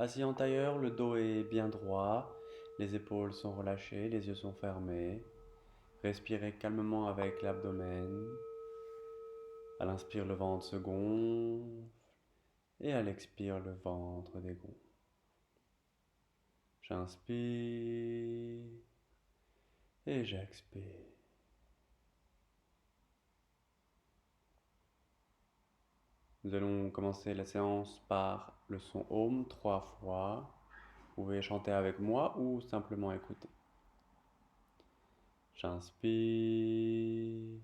Assis en tailleur, le dos est bien droit, les épaules sont relâchées, les yeux sont fermés. Respirez calmement avec l'abdomen. À l'inspire, le ventre se gonfle et à l'expire, le ventre dégonfle. J'inspire et j'expire. Nous allons commencer la séance par le son Om 3 fois. Vous pouvez chanter avec moi ou simplement écouter. J'inspire.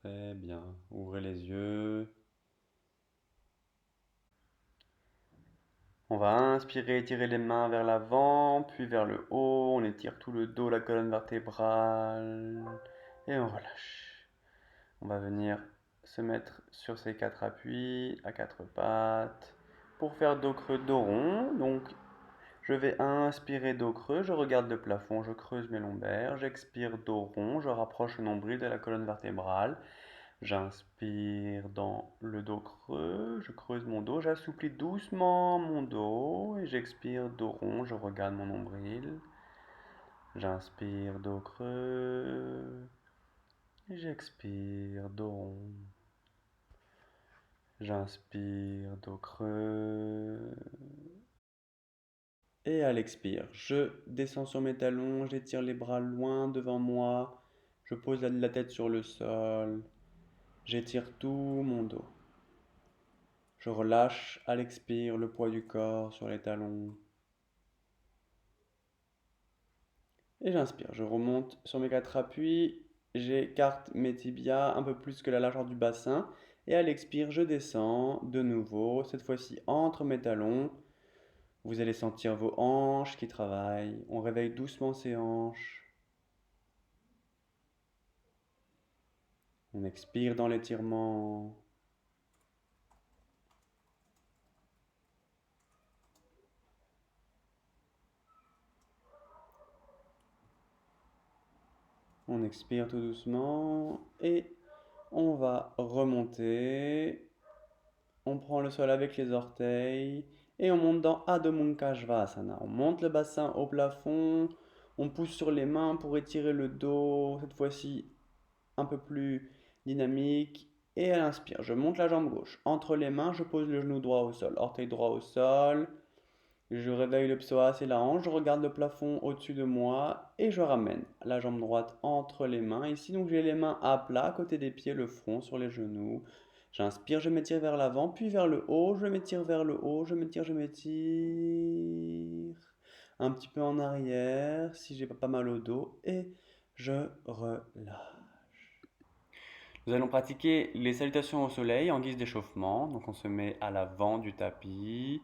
Très bien. Ouvrez les yeux. On va inspirer, étirer les mains vers l'avant, puis vers le haut. On étire tout le dos, la colonne vertébrale. Et on relâche. On va venir se mettre sur ces quatre appuis, à quatre pattes, pour faire dos creux, dos rond. Donc, je vais inspirer dos creux, je regarde le plafond, je creuse mes lombaires. J'expire dos rond, je rapproche le nombril de la colonne vertébrale. J'inspire dans le dos creux, je creuse mon dos, j'assouplis doucement mon dos et j'expire dos rond, je regarde mon nombril. J'inspire dos creux et j'expire dos rond. J'inspire dos creux et à l'expire, je descends sur mes talons, j'étire les bras loin devant moi, je pose la tête sur le sol, j'étire tout mon dos. Je relâche à l'expire le poids du corps sur les talons. Et j'inspire. Je remonte sur mes quatre appuis. J'écarte mes tibias un peu plus que la largeur du bassin. Et à l'expire, je descends de nouveau, cette fois-ci entre mes talons. Vous allez sentir vos hanches qui travaillent. On réveille doucement ces hanches. On expire dans l'étirement. On expire tout doucement. Et on va remonter. On prend le sol avec les orteils et on monte dans Adho Mukha Svanasana. On monte le bassin au plafond, on pousse sur les mains pour étirer le dos, cette fois-ci un peu plus dynamique. Et à l'inspire, je monte la jambe gauche. Entre les mains, je pose le genou droit au sol, orteil droit au sol. Je réveille le psoas et la hanche, je regarde le plafond au-dessus de moi et je ramène la jambe droite entre les mains. Ici, donc j'ai les mains à plat, à côté des pieds, le front sur les genoux. J'inspire, je m'étire vers l'avant, puis vers le haut, je m'étire vers le haut, je m'étire, je m'étire. Un petit peu en arrière, si j'ai pas mal au dos, et je relâche. Nous allons pratiquer les salutations au soleil en guise d'échauffement. Donc on se met à l'avant du tapis.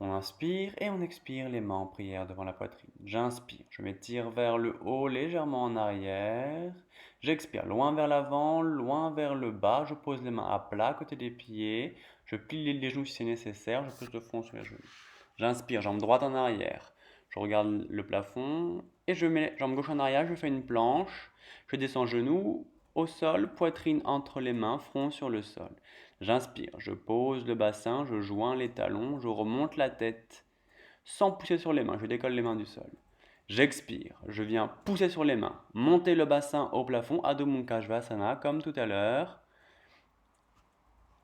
On inspire et on expire les mains en prière devant la poitrine. J'inspire, je m'étire vers le haut, légèrement en arrière. J'expire, loin vers l'avant, loin vers le bas. Je pose les mains à plat à côté des pieds. Je plie les genoux si c'est nécessaire. Je pose le front sur les genoux. J'inspire, jambe droite en arrière. Je regarde le plafond et je mets jambe gauche en arrière. Je fais une planche. Je descends genoux au sol, poitrine entre les mains, front sur le sol. J'inspire, je pose le bassin, je joins les talons, je remonte la tête sans pousser sur les mains, je décolle les mains du sol. J'expire, je viens pousser sur les mains, monter le bassin au plafond, Adho Mukha Svanasana, comme tout à l'heure.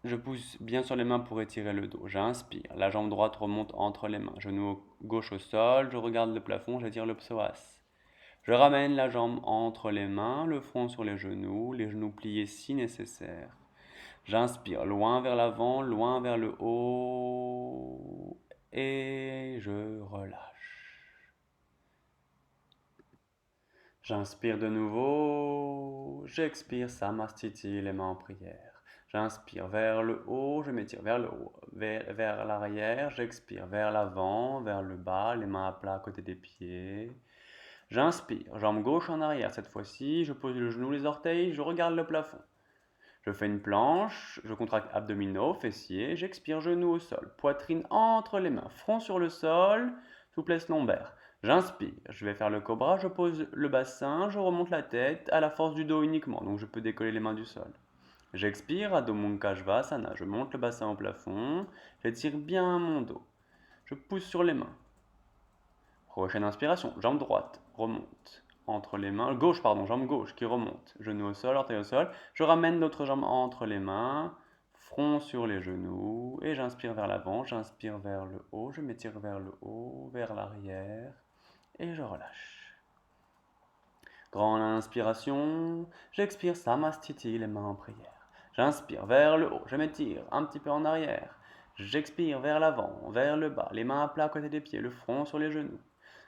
Je pousse bien sur les mains pour étirer le dos. J'inspire, la jambe droite remonte entre les mains, genou gauche au sol, je regarde le plafond, j'étire le psoas. Je ramène la jambe entre les mains, le front sur les genoux pliés si nécessaire. J'inspire loin vers l'avant, loin vers le haut et je relâche. J'inspire de nouveau, j'expire, Samastiti, les mains en prière. J'inspire vers le haut, je m'étire vers le haut, vers l'arrière, j'expire vers l'avant, vers le bas, les mains à plat à côté des pieds. J'inspire, jambe gauche en arrière cette fois-ci, je pose le genou, les orteils, je regarde le plafond. Je fais une planche, je contracte abdominaux, fessiers, j'expire, genoux au sol, poitrine entre les mains, front sur le sol, souplesse lombaire. J'inspire, je vais faire le cobra, je pose le bassin, je remonte la tête à la force du dos uniquement, donc je peux décoller les mains du sol. J'expire, Adho Mukha Svasana, je monte le bassin au plafond, j'étire bien mon dos. Je pousse sur les mains. Prochaine inspiration, jambe droite, remonte. Entre les mains, gauche, pardon, jambe gauche qui remonte. Genou au sol, orteil au sol. Je ramène l'autre jambe entre les mains, front sur les genoux. Et j'inspire vers l'avant, j'inspire vers le haut. Je m'étire vers le haut, vers l'arrière. Et je relâche. Grande inspiration, j'expire Samastiti, les mains en prière. J'inspire vers le haut, je m'étire un petit peu en arrière. J'expire vers l'avant, vers le bas, les mains à plat à côté des pieds, le front sur les genoux.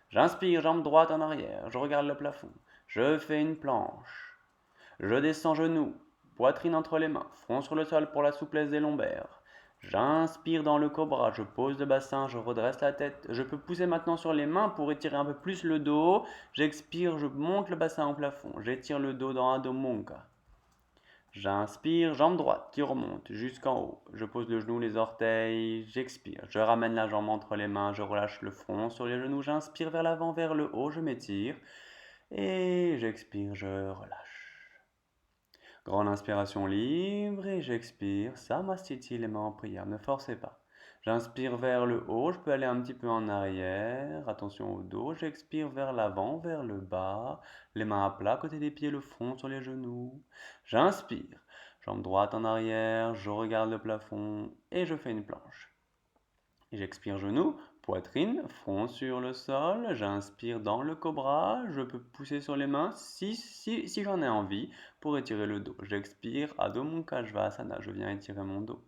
J'inspire, jambe droite en arrière, je regarde le plafond. Je fais une planche. Je descends genoux, poitrine entre les mains, front sur le sol pour la souplesse des lombaires. J'inspire dans le cobra, je pose le bassin, je redresse la tête. Je peux pousser maintenant sur les mains pour étirer un peu plus le dos. J'expire, je monte le bassin au plafond. J'étire le dos dans Adho Mukha. J'inspire, jambe droite qui remonte jusqu'en haut. Je pose le genou, les orteils. J'expire, je ramène la jambe entre les mains. Je relâche le front sur les genoux. J'inspire vers l'avant, vers le haut. Je m'étire. Et j'expire, je relâche. Grande inspiration libre et j'expire. Samastiti, les mains en prière. Ne forcez pas. J'inspire vers le haut, je peux aller un petit peu en arrière. Attention au dos. J'expire vers l'avant, vers le bas. Les mains à plat, côté des pieds, le front sur les genoux. J'inspire. Jambe droite en arrière. Je regarde le plafond et je fais une planche. J'expire genou, poitrine, front sur le sol. J'inspire dans le cobra. Je peux pousser sur les mains si j'en ai envie pour étirer le dos. J'expire, Adho Mukha Svasana. Je viens étirer mon dos.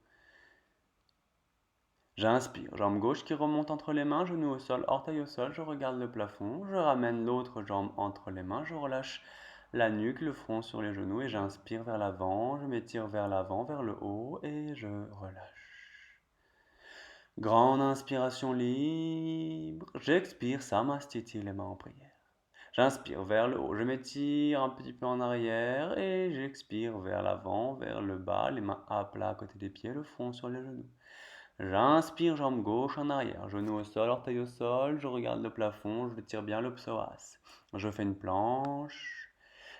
J'inspire, jambe gauche qui remonte entre les mains, genou au sol, orteil au sol. Je regarde le plafond. Je ramène l'autre jambe entre les mains. Je relâche la nuque, le front sur les genoux et j'inspire vers l'avant. Je m'étire vers l'avant, vers le haut et je relâche. Grande inspiration libre. J'expire, Samastiti, les mains en prière. J'inspire vers le haut, je m'étire un petit peu en arrière et j'expire vers l'avant, vers le bas, les mains à plat à côté des pieds, le front sur les genoux. J'inspire, jambe gauche en arrière, genou au sol, orteil au sol, je regarde le plafond, je tire bien le psoas. Je fais une planche.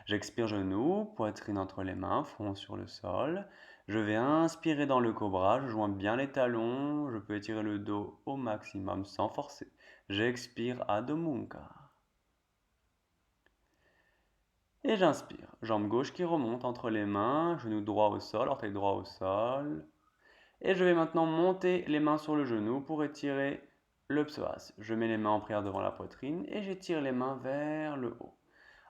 J'expire genou, poitrine entre les mains, front sur le sol. Je vais inspirer dans le cobra, je joins bien les talons, je peux étirer le dos au maximum sans forcer. J'expire Adho Mukha. Et j'inspire, jambe gauche qui remonte entre les mains, genou droit au sol, orteil droit au sol. Et je vais maintenant monter les mains sur le genou pour étirer le psoas. Je mets les mains en prière devant la poitrine et j'étire les mains vers le haut.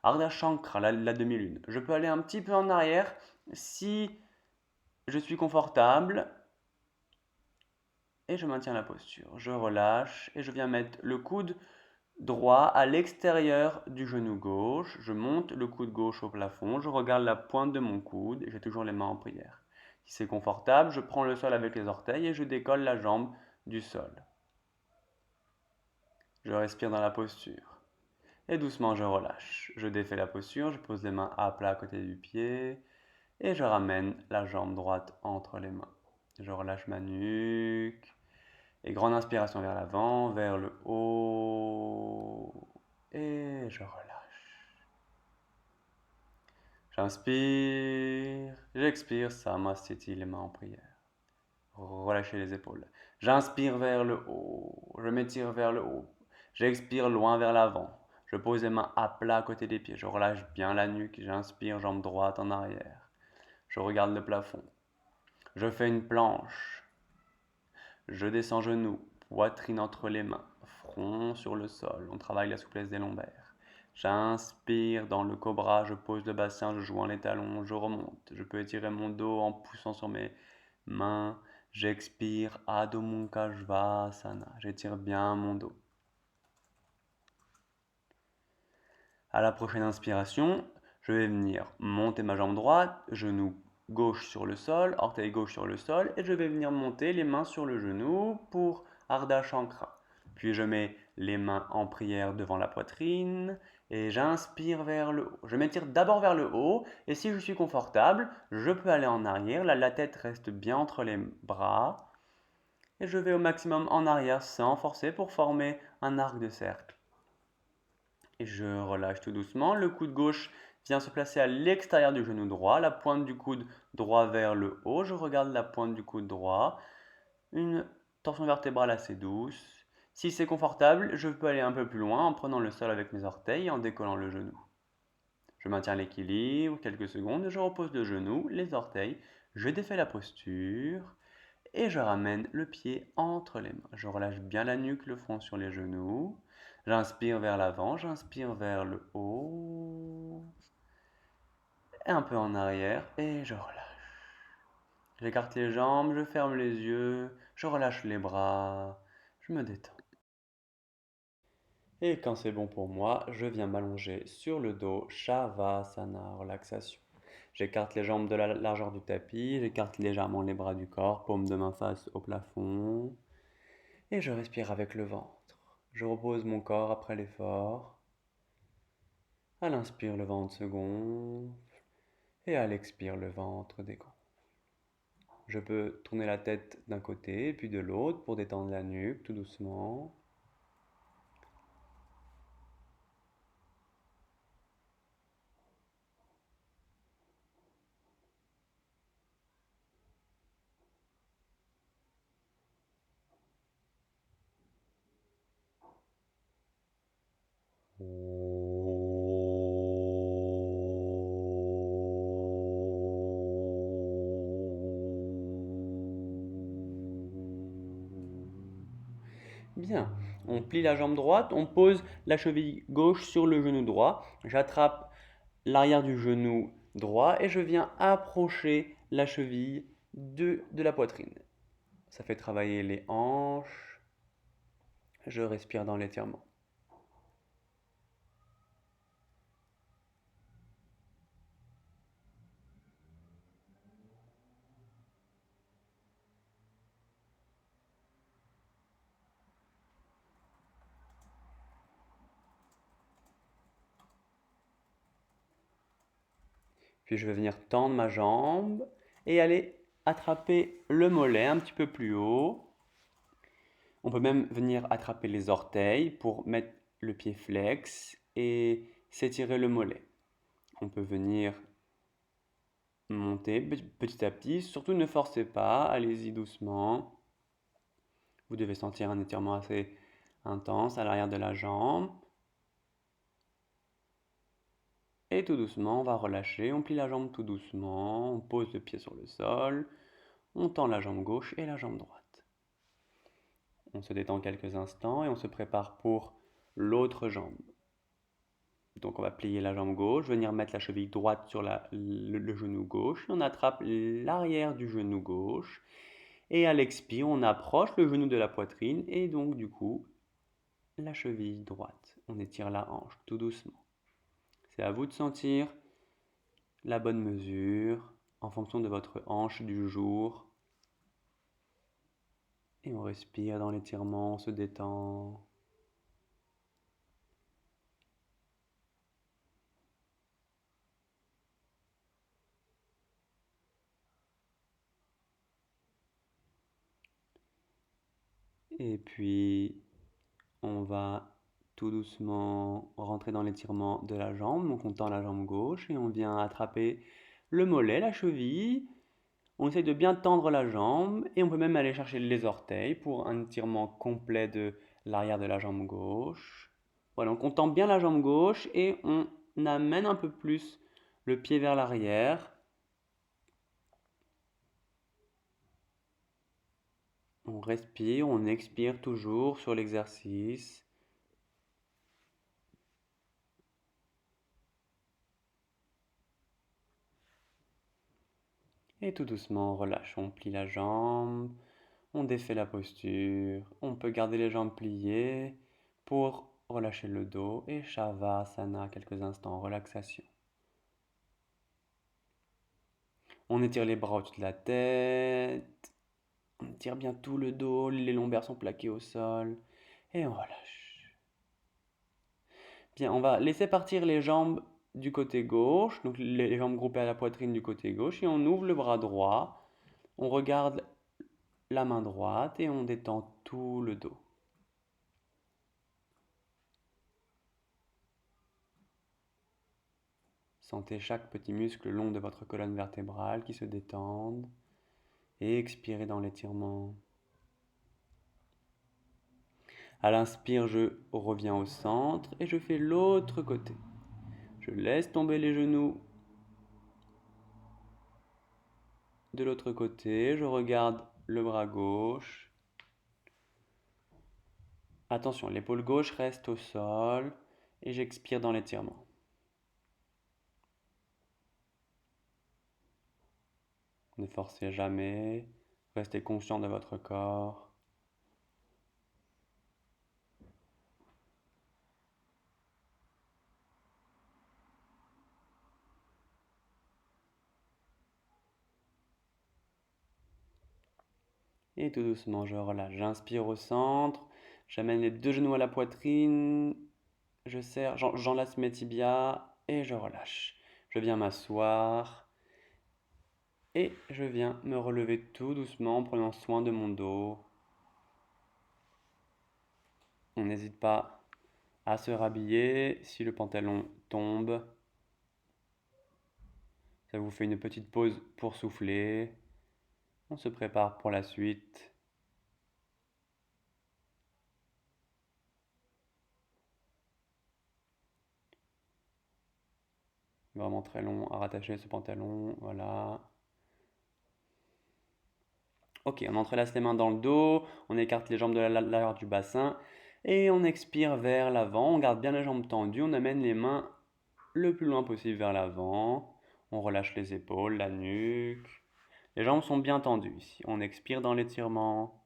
Ardha Chankra, la demi-lune. Je peux aller un petit peu en arrière si je suis confortable et je maintiens la posture. Je relâche et je viens mettre le coude droit à l'extérieur du genou gauche. Je monte le coude gauche au plafond. Je regarde la pointe de mon coude et j'ai toujours les mains en prière. Si c'est confortable, je prends le sol avec les orteils et je décolle la jambe du sol. Je respire dans la posture. Et doucement, je relâche. Je défais la posture, je pose les mains à plat à côté du pied. Et je ramène la jambe droite entre les mains. Je relâche ma nuque. Et grande inspiration vers l'avant, vers le haut. Et je relâche. J'inspire. J'expire. Samastiti, les mains en prière. Relâchez les épaules. J'inspire vers le haut. Je m'étire vers le haut. J'expire loin vers l'avant. Je pose les mains à plat à côté des pieds. Je relâche bien la nuque. J'inspire, jambe droite en arrière. Je regarde le plafond. Je fais une planche. Je descends genoux, poitrine entre les mains, front sur le sol. On travaille la souplesse des lombaires. J'inspire dans le cobra, je pose le bassin, je joins les talons, je remonte. Je peux étirer mon dos en poussant sur mes mains. J'expire, Adho Mukha Svasana. J'étire bien mon dos. À la prochaine inspiration, je vais venir monter ma jambe droite, genou gauche sur le sol, orteil gauche sur le sol, et je vais venir monter les mains sur le genou pour Ardha Chankra. Puis je mets les mains en prière devant la poitrine et j'inspire vers le haut. Je m'étire d'abord vers le haut et si je suis confortable, je peux aller en arrière. Là, la tête reste bien entre les bras et je vais au maximum en arrière sans forcer pour former un arc de cercle. Et je relâche tout doucement. Le coude gauche vient se placer à l'extérieur du genou droit, la pointe du coude droit vers le haut. Je regarde la pointe du coude droit. Une torsion vertébrale assez douce. Si c'est confortable, je peux aller un peu plus loin en prenant le sol avec mes orteils et en décollant le genou. Je maintiens l'équilibre quelques secondes, je repose le genou, les orteils, je défais la posture et je ramène le pied entre les mains. Je relâche bien la nuque, le front sur les genoux. J'inspire vers l'avant, j'inspire vers le haut. Et un peu en arrière et je relâche. J'écarte les jambes, je ferme les yeux, je relâche les bras, je me détends. Et quand c'est bon pour moi, je viens m'allonger sur le dos, Shavasana, relaxation. J'écarte les jambes de la largeur du tapis, j'écarte légèrement les bras du corps, paume de main face au plafond. Et je respire avec le ventre. Je repose mon corps après l'effort. À l'inspire, le ventre se gonfle. Et à l'expire, le ventre dégonfle. Je peux tourner la tête d'un côté puis de l'autre pour détendre la nuque tout doucement. Bien, on plie la jambe droite, on pose la cheville gauche sur le genou droit. J'attrape l'arrière du genou droit et je viens approcher la cheville de la poitrine. Ça fait travailler les hanches. Je respire dans l'étirement. Puis je vais venir tendre ma jambe et aller attraper le mollet un petit peu plus haut. On peut même venir attraper les orteils pour mettre le pied flex et s'étirer le mollet. On peut venir monter petit à petit. Surtout ne forcez pas, allez-y doucement. Vous devez sentir un étirement assez intense à l'arrière de la jambe. Et tout doucement, on va relâcher. On plie la jambe tout doucement. On pose le pied sur le sol. On tend la jambe gauche et la jambe droite. On se détend quelques instants et on se prépare pour l'autre jambe. Donc on va plier la jambe gauche, venir mettre la cheville droite sur le genou gauche. Et on attrape l'arrière du genou gauche. Et à l'expire, on approche le genou de la poitrine et donc du coup, la cheville droite. On étire la hanche tout doucement. C'est à vous de sentir la bonne mesure en fonction de votre hanche du jour. Et on respire dans l'étirement, on se détend. Et puis, on va tout doucement rentrer dans l'étirement de la jambe. Donc, on tend la jambe gauche et on vient attraper le mollet, la cheville. On essaye de bien tendre la jambe et on peut même aller chercher les orteils pour un étirement complet de l'arrière de la jambe gauche. Voilà, donc on tend bien la jambe gauche et on amène un peu plus le pied vers l'arrière. On respire, on expire toujours sur l'exercice. Et tout doucement, on relâche, on plie la jambe, on défait la posture. On peut garder les jambes pliées pour relâchez le dos et Shavasana, quelques instants, relaxation. On étire les bras au-dessus de la tête, on étire bien tout le dos, les lombaires sont plaqués au sol et on relâche. Bien, on va laisser partir les jambes du côté gauche, donc les jambes groupées à la poitrine du côté gauche et on ouvre le bras droit, on regarde la main droite et on détend tout le dos. Sentez chaque petit muscle long de votre colonne vertébrale qui se détende et expirez dans l'étirement. À l'inspire, je reviens au centre et je fais l'autre côté. Je laisse tomber les genoux. De l'autre côté, je regarde le bras gauche. Attention, l'épaule gauche reste au sol et j'expire dans l'étirement. Ne forcez jamais, restez conscient de votre corps. Et tout doucement, je relâche. J'inspire au centre, j'amène les deux genoux à la poitrine, je serre, j'enlace mes tibias et je relâche. Je viens m'asseoir et je viens me relever tout doucement en prenant soin de mon dos. On n'hésite pas à se rhabiller si le pantalon tombe. Ça vous fait une petite pause pour souffler. On se prépare pour la suite. Vraiment très long à rattacher ce pantalon. Voilà. Ok, on entrelace les mains dans le dos, on écarte les jambes de l'arrière du bassin et on expire vers l'avant. On garde bien les jambes tendues, on amène les mains le plus loin possible vers l'avant. On relâche les épaules, la nuque. Les jambes sont bien tendues ici. On expire dans l'étirement.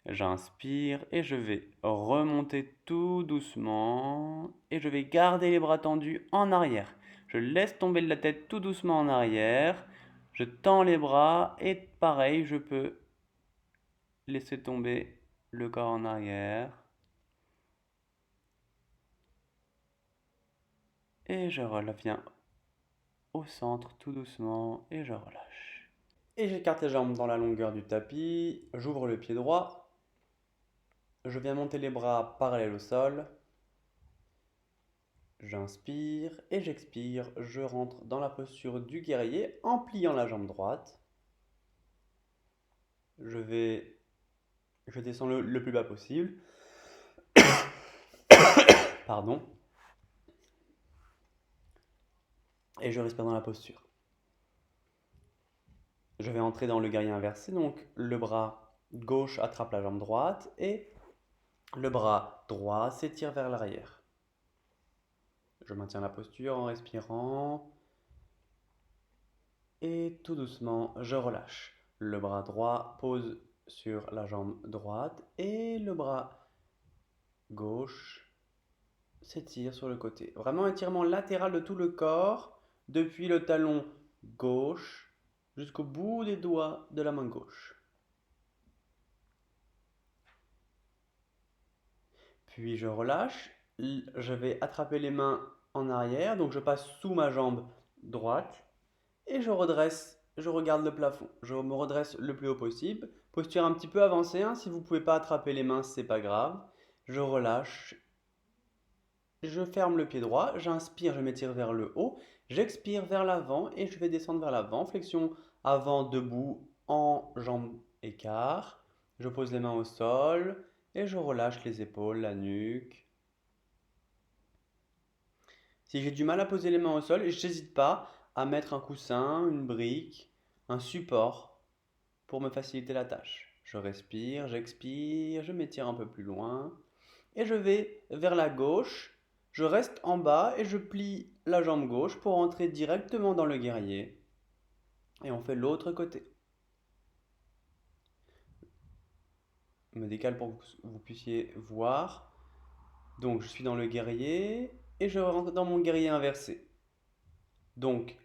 J'inspire et je vais remonter tout doucement et je vais garder les bras tendus en arrière. Je laisse tomber la tête tout doucement en arrière. Je tends les bras et pareil, je peux laisser tomber le corps en arrière. Et je reviens au centre tout doucement et je relâche. Et j'écarte les jambes dans la longueur du tapis. J'ouvre le pied droit. Je viens monter les bras parallèles au sol. J'inspire et j'expire. Je rentre dans la posture du guerrier en pliant la jambe droite. Je descends le plus bas possible. Pardon. Et je respire dans la posture. Je vais entrer dans le guerrier inversé, donc le bras gauche attrape la jambe droite et le bras droit s'étire vers l'arrière. Je maintiens la posture en respirant et tout doucement je relâche. Le bras droit pose sur la jambe droite et le bras gauche s'étire sur le côté. Vraiment étirement latéral de tout le corps depuis le talon gauche jusqu'au bout des doigts de la main gauche. Puis je relâche, je vais attraper les mains en arrière, donc je passe sous ma jambe droite et je redresse, je regarde le plafond. Je me redresse le plus haut possible. Posture un petit peu avancée, hein, si vous ne pouvez pas attraper les mains, c'est pas grave. Je relâche, je ferme le pied droit, j'inspire, je m'étire vers le haut, j'expire vers l'avant et je vais descendre vers l'avant. Flexion avant, debout, en jambes écart. Je pose les mains au sol et je relâche les épaules, la nuque. Si j'ai du mal à poser les mains au sol, je n'hésite pas à mettre un coussin, une brique, un support pour me faciliter la tâche. Je respire, j'expire, je m'étire un peu plus loin et je vais vers la gauche. Je reste en bas et je plie la jambe gauche pour entrer directement dans le guerrier. Et on fait l'autre côté. Je me décale pour que vous puissiez voir. Donc je suis dans le guerrier et je rentre dans mon guerrier inversé. Donc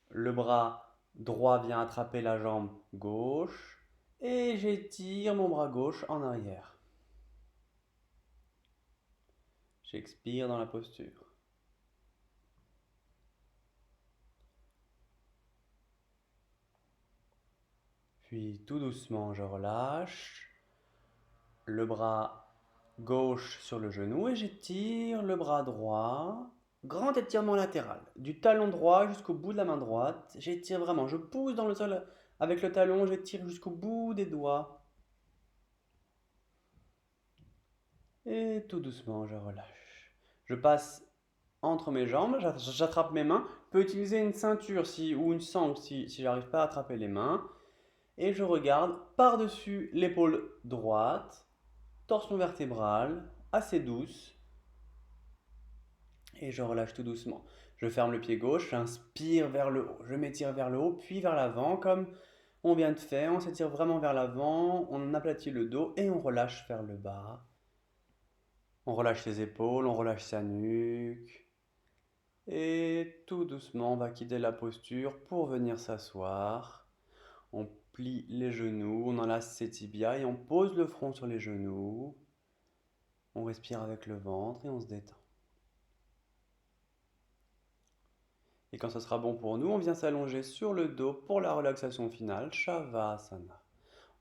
le bras droit vient attraper la jambe gauche et j'étire mon bras gauche en arrière. J'expire dans la posture. Puis tout doucement, je relâche le bras gauche sur le genou et j'étire le bras droit. Grand étirement latéral, du talon droit jusqu'au bout de la main droite. J'étire vraiment, je pousse dans le sol avec le talon, j'étire jusqu'au bout des doigts. Et tout doucement, je relâche. Je passe entre mes jambes, j'attrape mes mains. Je peux utiliser une ceinture ou une sangle si j'arrive pas à attraper les mains. Et je regarde par-dessus l'épaule droite, torsion vertébrale, assez douce. Et je relâche tout doucement. Je ferme le pied gauche, j'inspire vers le haut. Je m'étire vers le haut, puis vers l'avant, comme on vient de faire. On s'étire vraiment vers l'avant, on aplatit le dos et on relâche vers le bas. On relâche les épaules, on relâche sa nuque. Et tout doucement, on va quitter la posture pour venir s'asseoir. On plie les genoux, on enlace ses tibias et on pose le front sur les genoux. On respire avec le ventre et on se détend. Et quand ce sera bon pour nous, on vient s'allonger sur le dos pour la relaxation finale, Shavasana.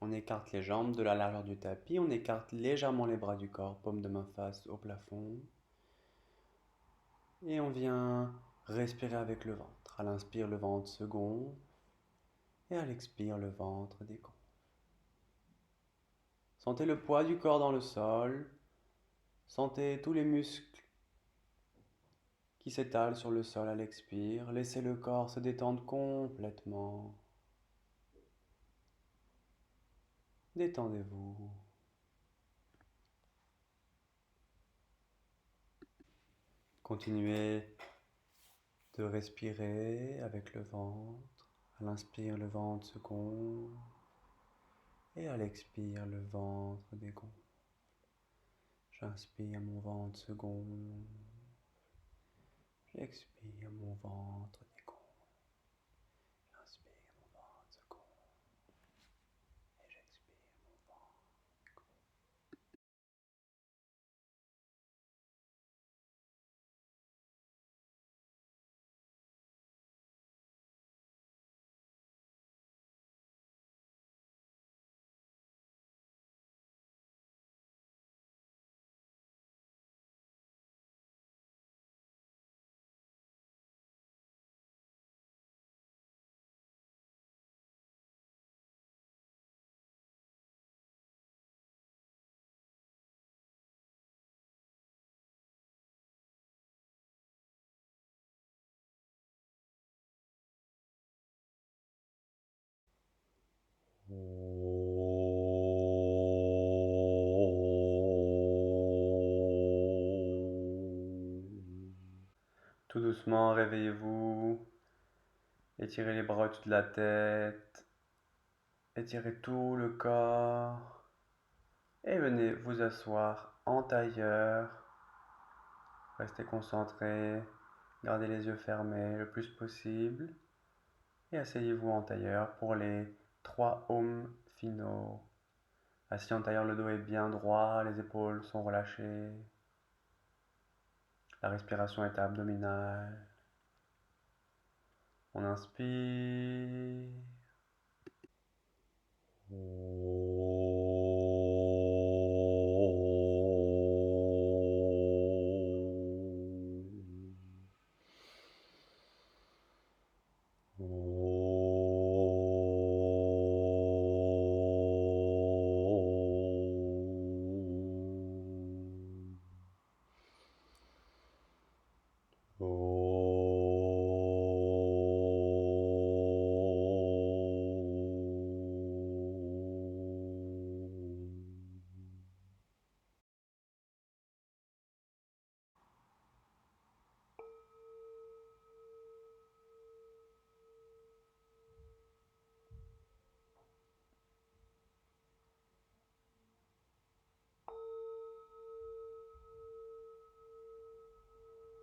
On écarte les jambes de la largeur du tapis, on écarte légèrement les bras du corps, paume de main face au plafond. Et on vient respirer avec le ventre. À l'inspire, le ventre se gonfle. Et à l'expire, le ventre dégonfle. Sentez le poids du corps dans le sol. Sentez tous les muscles qui s'étalent sur le sol à l'expire. Laissez le corps se détendre complètement. Détendez-vous. Continuez de respirer avec le ventre. À l'inspire, le ventre se gonfle. Et à l'expire, le ventre dégonfle. J'inspire, mon ventre se gonfle. J'expire, mon ventre dégonfle. J'inspire, mon ventre se gonfle. Et j'expire, mon ventre dégonfle. Tout doucement, réveillez-vous. Étirez les bras au-dessus de la tête. Étirez tout le corps. Et venez vous asseoir en tailleur. Restez concentré. Gardez les yeux fermés le plus possible. Et asseyez-vous en tailleur pour les 3 ohms finaux. Assis en tailleur, le dos est bien droit, les épaules sont relâchées. La respiration est abdominale. On inspire.